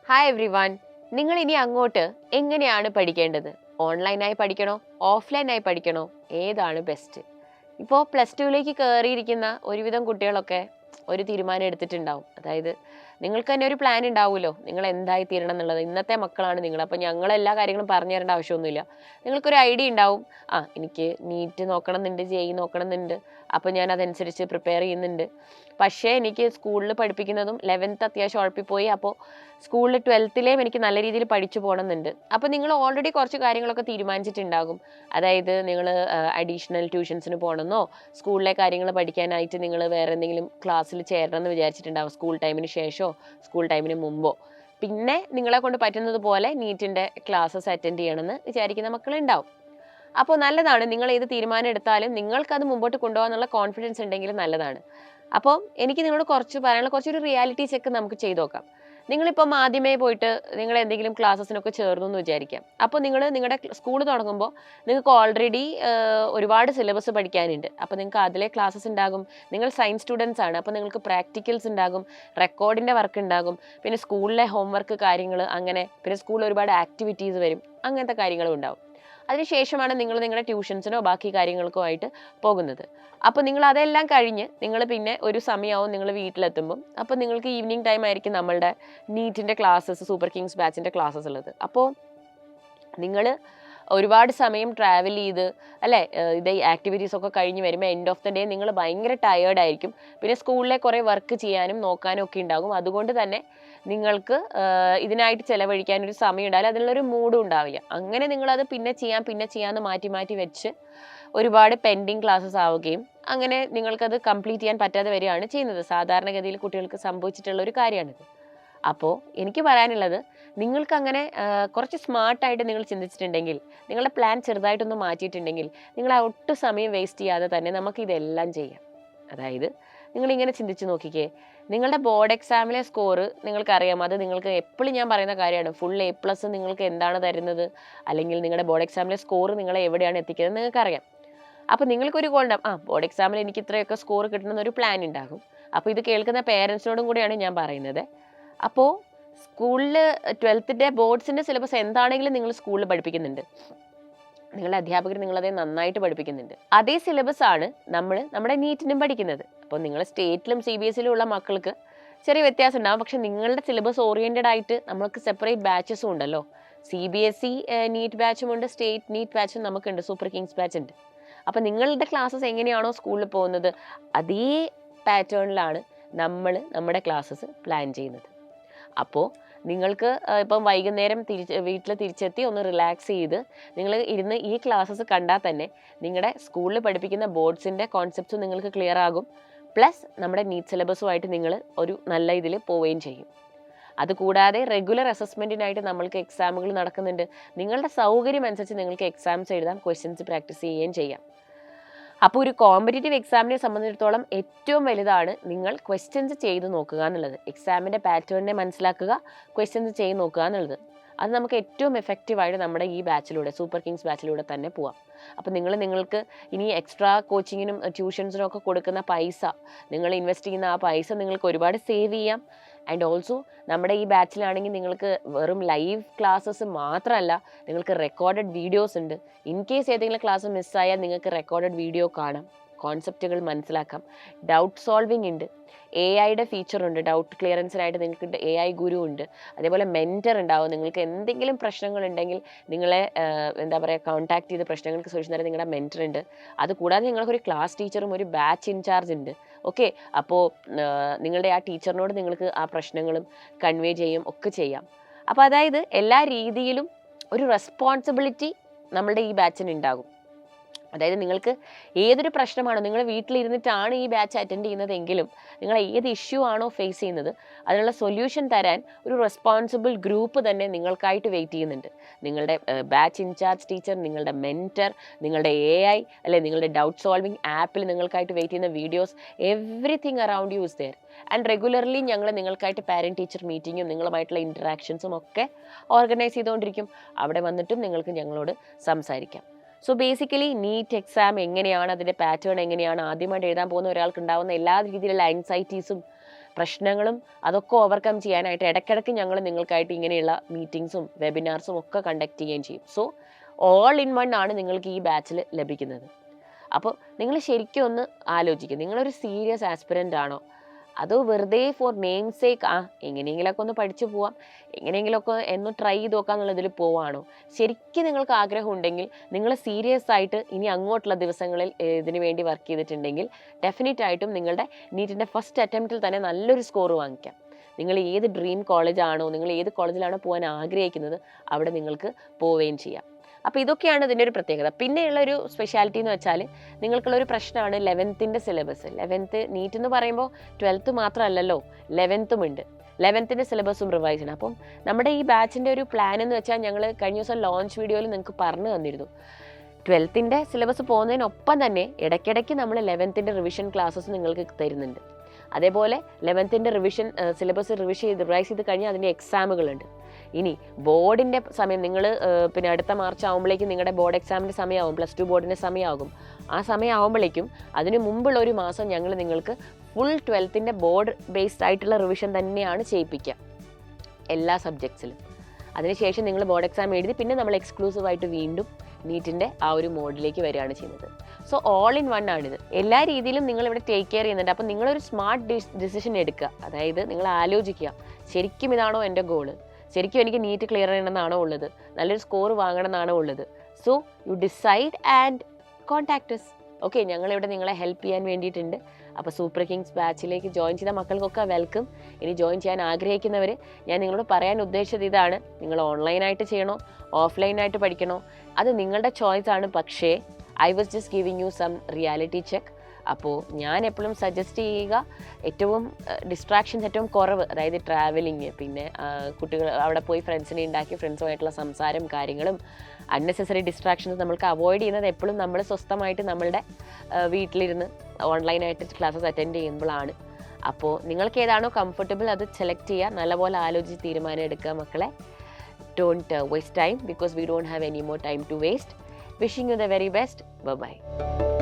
Hi every one. നിങ്ങൾ ഇനി അങ്ങോട്ട് എങ്ങനെയാണ് പഠിക്കേണ്ടത്? ഓൺലൈനായി പഠിക്കണോ, ഓഫ്ലൈനായി പഠിക്കണോ? ഏതാണ് ബെസ്റ്റ്? ഇപ്പോൾ +2ലേക്ക് കയറിയിരിക്കുന്ന ഒരുവിധം കുട്ടികളൊക്കെ ഒരു തീരുമാനം എടുത്തിട്ടുണ്ടാവും. അതായത് നിങ്ങൾക്ക് തന്നെ ഒരു പ്ലാൻ ഉണ്ടാവുമല്ലോ, നിങ്ങൾ എന്തായി തീരണം എന്നുള്ളത്. ഇന്നത്തെ മക്കളാണ് നിങ്ങൾ, അപ്പോൾ ഞങ്ങൾ എല്ലാ കാര്യങ്ങളും പറഞ്ഞു തരേണ്ട ആവശ്യമൊന്നുമില്ല. നിങ്ങൾക്കൊരു ഐഡിയ ഉണ്ടാവും. എനിക്ക് നീറ്റ് നോക്കണം എന്നുണ്ട്, JEE നോക്കണം എന്നുണ്ട്, അപ്പോൾ ഞാൻ അതനുസരിച്ച് പ്രിപ്പയർ ചെയ്യുന്നുണ്ട്. പക്ഷേ എനിക്ക് സ്കൂളിൽ പഠിപ്പിക്കുന്നതും 11th അത്യാവശ്യം ഉഴപ്പിപ്പോയി. അപ്പോൾ സ്കൂളിൽ 12ത്തിലെയും എനിക്ക് നല്ല രീതിയിൽ പഠിച്ചു പോകണമെന്നുണ്ട്. അപ്പോൾ നിങ്ങൾ ഓൾറെഡി കുറച്ച് കാര്യങ്ങളൊക്കെ തീരുമാനിച്ചിട്ടുണ്ടാകും. അതായത് നിങ്ങൾ അഡീഷണൽ ട്യൂഷൻസിന് പോകണമെന്നോ, സ്കൂളിലെ കാര്യങ്ങൾ പഠിക്കാനായിട്ട് നിങ്ങൾ വേറെ എന്തെങ്കിലും ക്ലാസ്സിൽ ചേരണം എന്ന് വിചാരിച്ചിട്ടുണ്ടാകും, സ്കൂൾ ടൈമിന് ശേഷമോ സ്കൂൾ ടൈമിന് മുമ്പോ. പിന്നെ നിങ്ങളെ കൊണ്ട് പറ്റുന്നത് പോലെ നീറ്റിൻ്റെ ക്ലാസ്സസ് അറ്റൻഡ് ചെയ്യണമെന്ന് വിചാരിക്കുന്ന മക്കളുണ്ടാവും. അപ്പോൾ നല്ലതാണ്, നിങ്ങൾ ഏത് തീരുമാനം എടുത്താലും നിങ്ങൾക്കത് മുമ്പോട്ട് കൊണ്ടുപോകാനുള്ള കോൺഫിഡൻസ് ഉണ്ടെങ്കിൽ നല്ലതാണ്. അപ്പോൾ എനിക്ക് നിങ്ങളോട് കുറച്ച് പറയാനുള്ള കുറച്ചൊരു റിയാലിറ്റി ചെക്ക് നമുക്ക് ചെയ്ത് നോക്കാം. നിങ്ങളിപ്പം ആദ്യമേ പോയിട്ട് നിങ്ങൾ എന്തെങ്കിലും ക്ലാസ്സസിനൊക്കെ ചേർന്നു എന്ന് വിചാരിക്കാം. അപ്പോൾ നിങ്ങളുടെ സ്കൂൾ തുടങ്ങുമ്പോൾ നിങ്ങൾക്ക് ഓൾറെഡി ഒരുപാട് സിലബസ് പഠിക്കാനുണ്ട്. അപ്പോൾ നിങ്ങൾക്ക് അതിലെ ക്ലാസ്സസ് ഉണ്ടാകും. നിങ്ങൾ സയൻസ് സ്റ്റുഡൻസ് ആണ്, അപ്പോൾ നിങ്ങൾക്ക് പ്രാക്ടിക്കൽസ് ഉണ്ടാകും, റെക്കോർഡിൻ്റെ വർക്ക് ഉണ്ടാകും, പിന്നെ സ്കൂളിലെ ഹോംവർക്ക് കാര്യങ്ങൾ, അങ്ങനെ പിന്നെ സ്കൂളിൽ ഒരുപാട് ആക്ടിവിറ്റീസ് വരും, അങ്ങനത്തെ കാര്യങ്ങളും ഉണ്ടാവും. അതിനുശേഷമാണ് നിങ്ങൾ നിങ്ങളുടെ ട്യൂഷൻസിനോ ബാക്കി കാര്യങ്ങൾക്കോ ആയിട്ട് പോകുന്നത്. അപ്പോൾ നിങ്ങൾ അതെല്ലാം കഴിഞ്ഞ് നിങ്ങൾ പിന്നെ ഒരു സമയമാവും നിങ്ങൾ വീട്ടിലെത്തുമ്പം. അപ്പോൾ നിങ്ങൾക്ക് ഈവനിങ് ടൈം ആയിരിക്കും നമ്മളുടെ നീറ്റിൻ്റെ ക്ലാസ്സസ്, സൂപ്പർ കിങ്സ് ബാച്ചിൻ്റെ ക്ലാസ്സസ് ഉള്ളത്. അപ്പോൾ നിങ്ങൾ ഒരുപാട് സമയം ട്രാവൽ ചെയ്ത് അല്ലേ, ഇത് ആക്ടിവിറ്റീസ് ഒക്കെ കഴിഞ്ഞ് വരുമ്പോൾ എൻഡ് ഓഫ് ദ ഡേ നിങ്ങൾ ഭയങ്കര ടയേർഡ് ആയിരിക്കും. പിന്നെ സ്കൂളിലെ കുറേ വർക്ക് ചെയ്യാനും നോക്കാനും ഒക്കെ ഉണ്ടാകും. അതുകൊണ്ട് തന്നെ നിങ്ങൾക്ക് ഇതിനായിട്ട് ചിലവഴിക്കാൻ ഒരു സമയം ഉണ്ടാവില്ല, അതിനുള്ളൊരു മൂഡും ഉണ്ടാവില്ല. അങ്ങനെ നിങ്ങളത് പിന്നെ ചെയ്യാമെന്ന് മാറ്റി മാറ്റി വെച്ച് ഒരുപാട് പെൻഡിങ് ക്ലാസ്സസ് ആവുകയും അങ്ങനെ നിങ്ങൾക്കത് കംപ്ലീറ്റ് ചെയ്യാൻ പറ്റാതെ വരികയാണ് ചെയ്യുന്നത്. സാധാരണഗതിയിൽ കുട്ടികൾക്ക് സംഭവിച്ചിട്ടുള്ള ഒരു കാര്യമാണിത്. അപ്പോൾ എനിക്ക് പറയാനുള്ളത്, നിങ്ങൾക്ക് അങ്ങനെ കുറച്ച് സ്മാർട്ടായിട്ട് നിങ്ങൾ ചിന്തിച്ചിട്ടുണ്ടെങ്കിൽ, നിങ്ങളുടെ പ്ലാൻ ചെറുതായിട്ടൊന്ന് മാറ്റിയിട്ടുണ്ടെങ്കിൽ, നിങ്ങൾ ഒട്ടും സമയം വേസ്റ്റ് ചെയ്യാതെ തന്നെ നമുക്ക് ഇതെല്ലാം ചെയ്യാം. അതായത് നിങ്ങളിങ്ങനെ ചിന്തിച്ച് നോക്കിക്കേ, നിങ്ങളുടെ ബോർഡ് എക്സാമിലെ സ്കോറ് നിങ്ങൾക്കറിയാം. അത് നിങ്ങൾക്ക് എപ്പോഴും ഞാൻ പറയുന്ന കാര്യമാണ്. ഫുൾ A+ നിങ്ങൾക്ക് എന്താണ് തരുന്നത്, അല്ലെങ്കിൽ നിങ്ങളുടെ ബോർഡ് എക്സാമിലെ സ്കോർ നിങ്ങളെ എവിടെയാണ് എത്തിക്കുന്നത് നിങ്ങൾക്കറിയാം. അപ്പോൾ നിങ്ങൾക്കൊരു ഗോൾ ഉണ്ടാകും, ബോർഡ് എക്സാമിൽ എനിക്ക് ഇത്രയൊക്കെ സ്കോർ കിട്ടണമെന്നൊരു പ്ലാൻ ഉണ്ടാകും. അപ്പോൾ ഇത് കേൾക്കുന്ന പേരൻസിനോടും കൂടിയാണ് ഞാൻ പറയുന്നത്. അപ്പോൾ സ്കൂളിൽ 12th ബോർഡ്സിൻ്റെ സിലബസ് എന്താണെങ്കിലും നിങ്ങൾ സ്കൂളിൽ പഠിപ്പിക്കുന്നുണ്ട്, നിങ്ങളുടെ അധ്യാപകർ നിങ്ങളതെ നന്നായിട്ട് പഠിപ്പിക്കുന്നുണ്ട്. അതേ സിലബസ് ആണ് നമ്മുടെ നീറ്റിനും പഠിക്കുന്നത്. അപ്പോൾ നിങ്ങൾ സ്റ്റേറ്റിലും CBSE ഉള്ള മക്കൾക്ക് ചെറിയ വ്യത്യാസം ഉണ്ടാകും. പക്ഷെ നിങ്ങളുടെ സിലബസ് ഓറിയൻറ്റഡ് ആയിട്ട് നമുക്ക് സെപ്പറേറ്റ് ബാച്ചസും ഉണ്ടല്ലോ. CBSE നീറ്റ് ബാച്ചും ഉണ്ട്, സ്റ്റേറ്റ് നീറ്റ് ബാച്ചും നമുക്കുണ്ട്, സൂപ്പർ കിങ്സ് ബാച്ച് ഉണ്ട്. അപ്പോൾ നിങ്ങളുടെ ക്ലാസ്സസ് എങ്ങനെയാണോ സ്കൂളിൽ പോകുന്നത് അതേ പാറ്റേണിലാണ് നമ്മുടെ ക്ലാസ്സസ് പ്ലാൻ ചെയ്യുന്നത്. അപ്പോൾ നിങ്ങൾക്ക് ഇപ്പം വൈകുന്നേരം വീട്ടിൽ തിരിച്ചെത്തി ഒന്ന് റിലാക്സ് ചെയ്ത് നിങ്ങൾ ഇരുന്ന് ഈ ക്ലാസ്സസ് കണ്ടാൽ തന്നെ നിങ്ങളുടെ സ്കൂളിൽ പഠിപ്പിക്കുന്ന ബോർഡ്സിൻ്റെ കോൺസെപ്റ്റ്സും നിങ്ങൾക്ക് ക്ലിയർ ആകും. പ്ലസ് നമ്മുടെ നീറ്റ് സിലബസുമായിട്ട് നിങ്ങൾ ഒരു നല്ല ഇതിൽ പോവുകയും ചെയ്യും. അതുകൂടാതെ റെഗുലർ അസസ്മെൻറ്റിനായിട്ട് നമ്മൾക്ക് എക്സാമുകൾ നടക്കുന്നുണ്ട്. നിങ്ങളുടെ സൗകര്യം അനുസരിച്ച് നിങ്ങൾക്ക് എക്സാംസ് എഴുതാം, ക്വസ്റ്റ്യൻസ് പ്രാക്ടീസ് ചെയ്യുകയും ചെയ്യാം. അപ്പോൾ ഒരു കോമ്പറ്റേറ്റീവ് എക്സാമിനെ സംബന്ധിച്ചിടത്തോളം ഏറ്റവും വലുതാണ് നിങ്ങൾ ക്വസ്റ്റ്യൻസ് ചെയ്ത് നോക്കുക എന്നുള്ളത്. എക്സാമിൻ്റെ പാറ്റേണിനെ മനസ്സിലാക്കുക, ക്വസ്റ്റ്യൻസ് ചെയ്ത് നോക്കുക എന്നുള്ളത്. അത് നമുക്ക് ഏറ്റവും എഫക്റ്റീവായിട്ട് നമ്മുടെ ഈ ബാച്ചിലൂടെ, സൂപ്പർ കിങ്സ് ബാച്ചിലൂടെ തന്നെ പോവാം. അപ്പോൾ നിങ്ങൾക്ക് ഇനി എക്സ്ട്രാ കോച്ചിങ്ങിനും ട്യൂഷൻസിനും ഒക്കെ കൊടുക്കുന്ന പൈസ, നിങ്ങൾ ഇൻവെസ്റ്റ് ചെയ്യുന്ന ആ പൈസ നിങ്ങൾക്ക് ഒരുപാട് സേവ് ചെയ്യാം. ആൻഡ് ഓൾസോ നമ്മുടെ ഈ ബാച്ചിലാണെങ്കിൽ നിങ്ങൾക്ക് വെറും ലൈവ് ക്ലാസ്സസ് മാത്രമല്ല, നിങ്ങൾക്ക് റെക്കോർഡഡ് വീഡിയോസ് ഉണ്ട്. ഇൻ കേസ് ഏതെങ്കിലും ക്ലാസ് മിസ്സായാൽ നിങ്ങൾക്ക് റെക്കോർഡഡ് വീഡിയോ കാണാം, കോൺസെപ്റ്റുകൾ മനസ്സിലാക്കാം. ഡൗട്ട് സോൾവിങ് ഉണ്ട്, AI ഫീച്ചർ ഉണ്ട്. ഡൗട്ട് ക്ലിയറൻസിനായിട്ട് നിങ്ങൾക്ക് AI ഗുരു ഉണ്ട്. അതേപോലെ മെൻറ്റർ ഉണ്ടാവും. നിങ്ങൾക്ക് എന്തെങ്കിലും പ്രശ്നങ്ങളുണ്ടെങ്കിൽ നിങ്ങളെ കോൺടാക്ട് ചെയ്ത് പ്രശ്നങ്ങൾക്ക് സൊല്യൂഷൻ തരാൻ നിങ്ങളുടെ മെൻറ്റർ ഉണ്ട്. അതുകൂടാതെ നിങ്ങൾക്കൊരു ക്ലാസ് ടീച്ചറും ഒരു ബാച്ച് ഇൻചാർജ് ഉണ്ട്. ഓക്കെ, അപ്പോൾ നിങ്ങളുടെ ആ ടീച്ചറിനോട് നിങ്ങൾക്ക് ആ പ്രശ്നങ്ങളും കൺവേ ചെയ്യും ഒക്കെ ചെയ്യാം. അപ്പോൾ അതായത് എല്ലാ രീതിയിലും ഒരു റെസ്പോൺസിബിലിറ്റി നമ്മളുടെ ഈ ബാച്ചിന് ഉണ്ടാകും. അതായത് നിങ്ങൾക്ക് ഏതൊരു പ്രശ്നമാണോ, നിങ്ങൾ വീട്ടിലിരുന്നിട്ടാണ് ഈ ബാച്ച് അറ്റൻഡ് ചെയ്യുന്നതെങ്കിലും നിങ്ങൾ ഏത് ഇഷ്യൂ ആണോ ഫേസ് ചെയ്യുന്നത് അതിനുള്ള സൊല്യൂഷൻ തരാൻ ഒരു റെസ്പോൺസിബിൾ ഗ്രൂപ്പ് തന്നെ നിങ്ങൾക്കായിട്ട് വെയിറ്റ് ചെയ്യുന്നുണ്ട്. നിങ്ങളുടെ ബാച്ച് ഇൻചാർജ് ടീച്ചർ, നിങ്ങളുടെ മെൻറ്റർ, നിങ്ങളുടെ AI അല്ലെ നിങ്ങളുടെ ഡൗട്ട് സോൾവിങ് ആപ്പിൽ നിങ്ങൾക്കായിട്ട് വെയിറ്റ് ചെയ്യുന്ന videos, everything around you is there. And regularly ഞങ്ങൾ നിങ്ങൾക്കായിട്ട് പാരൻറ്റ് ടീച്ചർ മീറ്റിങ്ങും നിങ്ങളുമായിട്ടുള്ള ഇൻറ്ററാക്ഷൻസും ഒക്കെ ഓർഗനൈസ് ചെയ്തുകൊണ്ടിരിക്കും. അവിടെ വന്നിട്ടും നിങ്ങൾക്ക് ഞങ്ങളോട് സംസാരിക്കാം. സോ ബേസിക്കലി നീറ്റ് എക്സാം എങ്ങനെയാണ്, അതിൻ്റെ പാറ്റേൺ എങ്ങനെയാണ്, ആദ്യമായിട്ട് എഴുതാൻ പോകുന്ന ഒരാൾക്ക് ഉണ്ടാകുന്ന എല്ലാ രീതിയിലുള്ള ആൻസൈറ്റീസും പ്രശ്നങ്ങളും അതൊക്കെ ഓവർകം ചെയ്യാനായിട്ട് ഇടയ്ക്കിടയ്ക്ക് ഞങ്ങൾ നിങ്ങൾക്കായിട്ട് ഇങ്ങനെയുള്ള മീറ്റിംഗ്സും വെബിനാർസും ഒക്കെ കണ്ടക്ട് ചെയ്യുകയും ചെയ്യും. സോ ഓൾ ഇൻ വൺ ആണ് നിങ്ങൾക്ക് ഈ ബാച്ചിൽ ലഭിക്കുന്നത്. അപ്പോൾ നിങ്ങൾ ശരിക്കും ഒന്ന് ആലോചിക്കുക, നിങ്ങളൊരു സീരിയസ് ആസ്പിരൻ്റ് ആണോ അതോ വെറുതെ ഫോർ നെയിം സേക്ക് എങ്ങനെയെങ്കിലുമൊക്കെ ഒന്ന് പഠിച്ചു പോവാം, എങ്ങനെയെങ്കിലുമൊക്കെ ഒന്ന് ട്രൈ ചെയ്ത് നോക്കാം എന്നുള്ളതിൽ പോവാണോ? ശരിക്കും നിങ്ങൾക്ക് ആഗ്രഹം ഉണ്ടെങ്കിൽ, നിങ്ങൾ സീരിയസ് ആയിട്ട് ഇനി അങ്ങോട്ടുള്ള ദിവസങ്ങളിൽ ഇതിന് വേണ്ടി വർക്ക് ചെയ്തിട്ടുണ്ടെങ്കിൽ ഡെഫിനറ്റ് ആയിട്ടും നിങ്ങളുടെ നീറ്റിൻ്റെ ഫസ്റ്റ് അറ്റംപ്റ്റിൽ തന്നെ നല്ലൊരു സ്കോർ വാങ്ങിക്കാം. നിങ്ങൾ ഏത് ഡ്രീം കോളേജാണോ, നിങ്ങൾ ഏത് കോളേജിലാണോ പോകാൻ ആഗ്രഹിക്കുന്നത് അവിടെ നിങ്ങൾക്ക് പോവുകയും ചെയ്യാം. അപ്പോൾ ഇതൊക്കെയാണ് ഇതിൻ്റെ ഒരു പ്രത്യേകത. പിന്നെയുള്ളൊരു സ്പെഷ്യാലിറ്റി എന്ന് വെച്ചാൽ നിങ്ങൾക്കുള്ളൊരു പ്രശ്നമാണ് 11th സിലബസ്. 11th നീറ്റ് എന്ന് പറയുമ്പോൾ 12th മാത്രമല്ലല്ലോ, 11th ഉണ്ട്. 11th സിലബസും റിവൈസ് ചെയ്യണം. അപ്പം നമ്മുടെ ഈ ബാച്ചിൻ്റെ ഒരു പ്ലാൻ എന്ന് വെച്ചാൽ ഞങ്ങൾ കഴിഞ്ഞ ദിവസം ലോഞ്ച് വീഡിയോയിൽ നിങ്ങൾക്ക് പറഞ്ഞു തന്നിരുന്നു. 12th സിലബസ് പോകുന്നതിനൊപ്പം തന്നെ ഇടയ്ക്കിടയ്ക്ക് നമ്മൾ 11th റിവിഷൻ ക്ലാസ്സസ് നിങ്ങൾക്ക് തരുന്നുണ്ട്. അതേപോലെ 11th റിവിഷൻ സിലബസ് റിവൈസ് ചെയ്ത് കഴിഞ്ഞാൽ അതിൻ്റെ എക്സാമുകളുണ്ട്. ഇനി ബോർഡിൻ്റെ സമയം നിങ്ങൾ പിന്നെ അടുത്ത മാർച്ച് ആകുമ്പോഴേക്കും നിങ്ങളുടെ ബോർഡ് എക്സാമിൻ്റെ സമയമാകും, +2 ബോർഡിൻ്റെ സമയമാകും. ആ സമയമാകുമ്പോഴേക്കും അതിന് മുമ്പുള്ള ഒരു മാസം ഞങ്ങൾ നിങ്ങൾക്ക് ഫുൾ 12th ബോർഡ് ബേസ്ഡ് ആയിട്ടുള്ള റിവിഷൻ തന്നെയാണ് ചെയ്യിപ്പിക്കുക എല്ലാ സബ്ജക്ട്സിലും. അതിനുശേഷം നിങ്ങൾ ബോർഡ് എക്സാം എഴുതി പിന്നെ നമ്മൾ എക്സ്ക്ലൂസീവായിട്ട് വീണ്ടും നീറ്റിൻ്റെ ആ ഒരു മോഡിലേക്ക് വരികയാണ് ചെയ്യുന്നത്. സോ ഓൾ ഇൻ വൺ ആണിത്. എല്ലാ രീതിയിലും നിങ്ങളിവിടെ ടേക്ക് കെയർ ചെയ്യുന്നുണ്ട്. അപ്പം നിങ്ങളൊരു സ്മാർട്ട് ഡിസിഷൻ എടുക്കുക. അതായത് നിങ്ങൾ ആലോചിക്കുക, ശരിക്കും ഇതാണോ എൻ്റെ ഗോള്, ശരിക്കും എനിക്ക് നീറ്റ് ക്ലിയർ ചെയ്യണമെന്നാണോ ഉള്ളത്, നല്ലൊരു സ്കോർ വാങ്ങണമെന്നാണോ ഉള്ളത്. So you decide and contact us. Okay, ഞങ്ങളിവിടെ നിങ്ങളെ ഹെൽപ്പ് ചെയ്യാൻ വേണ്ടിയിട്ടുണ്ട്. അപ്പോൾ സൂപ്പർ കിങ്സ് ബാച്ചിലേക്ക് ജോയിൻ ചെയ്ത മക്കൾക്കൊക്കെ വെൽക്കം. ഇനി ജോയിൻ ചെയ്യാൻ ആഗ്രഹിക്കുന്നവർ, ഞാൻ നിങ്ങളോട് പറയാൻ ഉദ്ദേശിച്ചത് ഇതാണ്: നിങ്ങൾ ഓൺലൈനായിട്ട് ചെയ്യണോ ഓഫ്ലൈനായിട്ട് പഠിക്കണോ അത് നിങ്ങളുടെ ചോയ്സ് ആണ്. പക്ഷേ I was just giving you some reality check. അപ്പോൾ ഞാൻ എപ്പോഴും സജസ്റ്റ് ചെയ്യുക, ഏറ്റവും ഡിസ്ട്രാക്ഷൻസ് ഏറ്റവും കുറവ്, അതായത് ട്രാവലിങ്, പിന്നെ കുട്ടികൾ അവിടെ പോയി ഫ്രണ്ട്സിനെ ഉണ്ടാക്കി ഫ്രണ്ട്സുമായിട്ടുള്ള സംസാരം കാര്യങ്ങളും അൺനെസസറി ഡിസ്ട്രാക്ഷൻസ് നമ്മൾക്ക് അവോയ്ഡ് ചെയ്യുന്നത് എപ്പോഴും നമ്മൾ സ്വസ്ഥമായിട്ട് നമ്മളുടെ വീട്ടിലിരുന്ന് ഓൺലൈനായിട്ട് ക്ലാസ്സസ് അറ്റൻഡ് ചെയ്യുമ്പോഴാണ്. അപ്പോൾ നിങ്ങൾക്ക് ഏതാണോ കംഫർട്ടബിൾ അത് സെലക്ട് ചെയ്യുക, നല്ലപോലെ ആലോചിച്ച് തീരുമാനം എടുക്കുക മക്കളെ. Don't waste time because we don't have any more time to waste. Wishing you the very best. Bye-bye.